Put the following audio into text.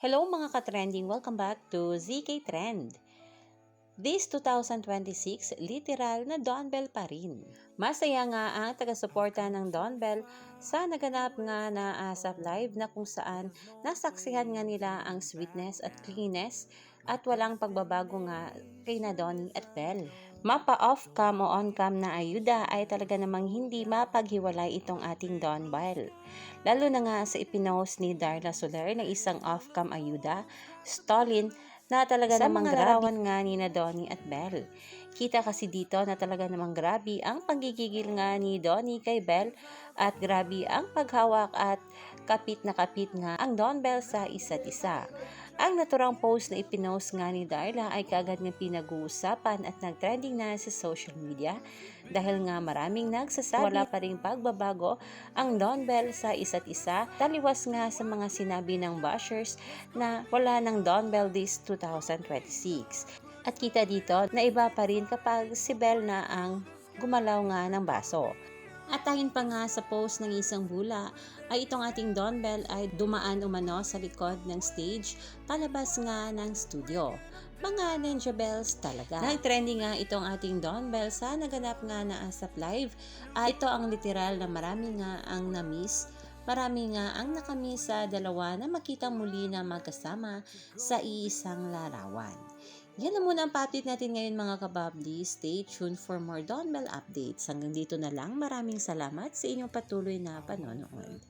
Hello mga ka-trending! Welcome back to ZK Trend. This 2026, literal na Don Bell pa rin. Masaya nga ang taga-suporta ng Don Bell sa naganap nga na ASAP Live na kung saan nasaksihan nga nila ang sweetness at cleanness at walang pagbabago nga kay na Donnie at Bell. Mapa off-cam o on-cam na ayuda ay talaga namang hindi mapaghiwalay itong ating Don Bell. Lalo na nga sa ipinost ni Darla Soler na isang off-cam ayuda, Stolin, na talaga Sa namang mga larawan nga ni na Donnie at Bell. Kita kasi dito na talaga namang grabe ang panggigigil nga ni Donnie kay Bell at grabe ang paghawak at kapit na kapit nga ang Don Bell sa isa't isa. Ang naturang post na ipinost nga ni Darla ay kagad nga pinag-uusapan at nag-trending na sa social media dahil nga maraming nagsasabi wala pa ring pagbabago ang Don Bell sa isa't isa, taliwas nga sa mga sinabi ng bashers na wala ng Don Bell this 2026. At kita dito na iba pa rin kapag si Bell na ang gumalaw nga ng baso. At dahil pa nga sa post ng isang bula ay itong ating Don Bell ay dumaan umano sa likod ng stage palabas nga ng studio. Mga Ninja Bells talaga. Nag-trending nga itong ating Don Bell sa naganap nga na ASAP Live. Ito ang literal na marami nga ang na-miss. Marami nga ang nakamiss sa dalawa na makitang muli na magkasama sa iisang larawan. Yan na muna ang pa-update natin ngayon mga kababli. Stay tuned for more Don Bell updates. Hanggang dito na lang. Maraming salamat sa inyong patuloy na panonood.